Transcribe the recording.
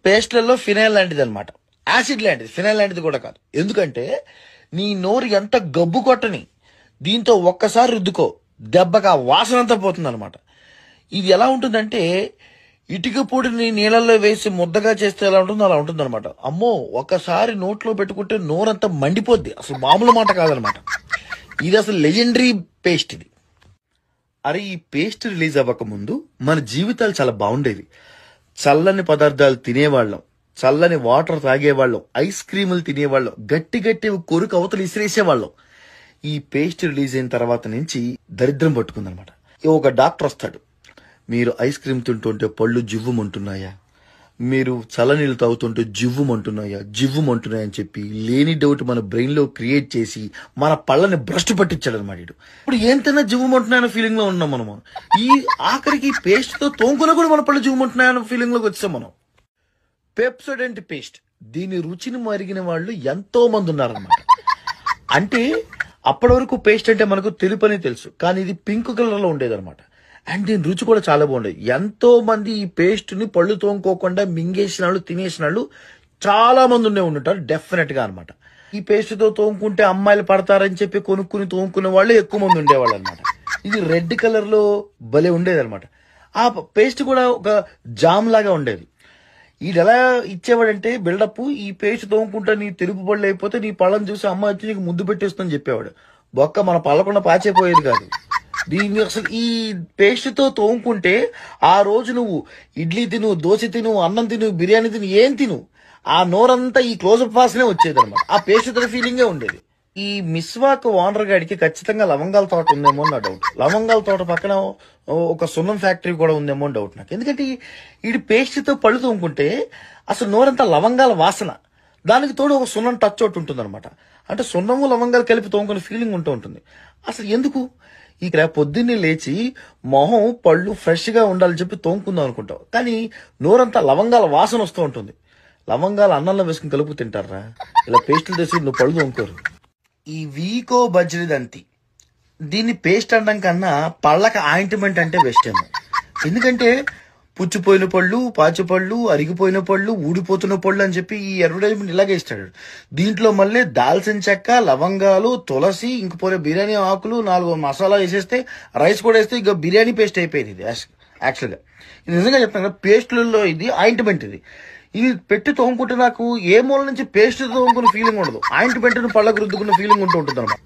పేస్ట్లలో phenyl లాంటిది అనమాట. Acid లాంటిది, ఫినైల్ లాంటిది కూడా కాదు. ఎందుకంటే నీ నోరు ఎంత గబ్బు కొట్టని దీంతో ఒక్కసారి రుద్దుకో, దెబ్బగా వాసన అంతా పోతుంది అనమాట. ఇది ఎలా ఉంటుందంటే ఇటుక పొడిని నీళ్ళల్లో వేసి ముద్దగా చేస్తే ఎలా ఉంటుందో అలా ఉంటుంది అనమాట. అమ్మో, ఒక్కసారి నోట్లో పెట్టుకుంటే నోరంతా మండిపోద్ది. అసలు మామూలు మాట కాదనమాట. ఇది అసలు లెజెండరీ పేస్ట్ ఇది. అరే, ఈ పేస్ట్ రిలీజ్ అవ్వక ముందు మన జీవితాలు చాలా బాగుండేవి. చల్లని పదార్థాలు తినేవాళ్ళం, చల్లని వాటర్ తాగేవాళ్ళం, ఐస్ క్రీములు తినేవాళ్ళం, గట్టి గట్టి కొరుకు అవతలు ఇసిరేసేవాళ్ళం. ఈ పేస్ట్ రిలీజ్ అయిన తర్వాత నుంచి దరిద్రం పట్టుకుందనమాట. ఒక డాక్టర్ వస్తాడు, మీరు ఐస్ క్రీమ్ తింటుంటే పళ్ళు జివ్వుమంటున్నాయా, మీరు చల్లనీళ్ళు తాగుతుంటే జివ్వుమంటున్నాయా అని చెప్పి లేని డౌట్ మన బ్రెయిన్ లో క్రియేట్ చేసి మన పళ్ళని భ్రష్టు పట్టించాడు అనమాట. ఇప్పుడు ఏంతైనా జివ్వుమంటున్నాయన్న ఫీలింగ్ లో ఉన్నాం మనము. ఈ ఆఖరికి పేస్ట్ తో తోముకున్నా కూడా మన పళ్ళు జివ్వుమంటున్నాయన్న ఫీలింగ్ లోకి వచ్చాం మనం. పెప్సోడెంట్ పేస్ట్, దీని రుచిని మరిగిన వాళ్ళు ఎంతో మంది ఉన్నారనమాట. అంటే అప్పటి వరకు పేస్ట్ అంటే మనకు తెలుపని తెలుసు, కానీ ఇది పింక్ కలర్ లో ఉండేదన్నమాట. అండ్ దీని రుచి కూడా చాలా బాగుండేది. ఎంతో మంది ఈ పేస్ట్ ని పళ్ళు తోముకోకుండా మింగేసిన వాళ్ళు, తినేసిన వాళ్ళు చాలా మంది ఉంటారు డెఫినెట్ గా అనమాట. ఈ పేస్ట్ తో తోముకుంటే అమ్మాయిలు పడతారని చెప్పి కొనుక్కుని తోముకునే వాళ్ళు ఎక్కువ మంది ఉండేవాళ్ళు అనమాట. ఇది రెడ్ కలర్ లో భలే ఉండేది అనమాట. ఆ పేస్ట్ కూడా ఒక జామ్ లాగా ఉండేది. ఇది ఎలా ఇచ్చేవాడంటే బిల్డప్, ఈ పేస్ట్ తోముకుంటా నీ తెలుపు పళ్ళు అయిపోతే నీ పళ్ళని చూసి అమ్మ వచ్చి నీకు ముద్దు పెట్టేస్తుందని చెప్పేవాడు. బొక్క మన పళ్ళకుండా పాచైపోయేది కాదు. దీన్ని అసలు ఈ పేస్ట్ తో తోముకుంటే ఆ రోజు నువ్వు ఇడ్లీ తిను, దోశ తిను, అన్నం తిను, బిర్యానీ తిను, ఏం తిను, ఆ నోరంతా ఈ క్లోజప్ వాసనే వచ్చేది అనమాట. ఆ పేస్ట్ తో ఫీలింగే ఉండేది. ఈ మిస్వాక్ ఓనర్ గాడికి ఖచ్చితంగా లవంగాల తోట ఉందేమో నా డౌట్. లవంగాల తోట పక్కన ఒక సున్నం ఫ్యాక్టరీ కూడా ఉందేమో అని డౌట్ నాకు. ఎందుకంటే ఈ పేస్ట్ తో పళ్ళు తోముకుంటే అసలు నోరంతా లవంగాల వాసన, దానికి తోడు ఒక సున్నం టచ్ ఒకటి ఉంటుంది అనమాట. అంటే సున్నము లవంగాలు కలిపి తోముకునే ఫీలింగ్ ఉంటుంది. అసలు ఎందుకు ఇక్కడ పొద్దున్నే లేచి మొహం పళ్ళు ఫ్రెష్ గా ఉండాలని చెప్పి తోముకుందాం అనుకుంటావు, కానీ నోరంతా లవంగాల వాసన వస్తూ ఉంటుంది. లవంగాలు అన్నంలో వేసుకుని కలుపు తింటారా? ఇలా పేస్టులు తెసి నువ్వు పళ్ళు తోముకోరు. ఈ వీకో బజ్రిదంతి, దీన్ని పేస్ట్ అనడం కన్నా పళ్ళకి ఆయింట్మెంట్ అంటే బెస్ట్ ఏమో. ఎందుకంటే పుచ్చిపోయిన పళ్ళు, పాచిపళ్ళు, అరిగిపోయిన పళ్ళు, ఊడిపోతున్న పళ్ళు అని చెప్పి ఈ అడ్వర్టైజ్మెంట్ ఇలాగే ఇస్తాడు. దీంట్లో మళ్ళీ దాల్చిన చెక్క, లవంగాలు, తులసి, ఇంకపోతే బిర్యానీ ఆకులు, 4 మసాలా వేసేస్తే, రైస్ కూడా వేస్తే ఇక బిర్యానీ పేస్ట్ అయిపోయింది. ఇది యాక్చువల్గా ఇది నిజంగా చెప్తాను కదా, పేస్టులలో ఇది ఆయింట్మెంట్. ఇది పెట్టి తోముకుంటే నాకు ఏ మూల నుంచి పేస్ట్ తోముకున్న ఫీలింగ్ ఉండదు, ఆయింట్మెంట్ పళ్ళకు రుద్దుకున్న ఫీలింగ్ ఉంటుంది అనమాట.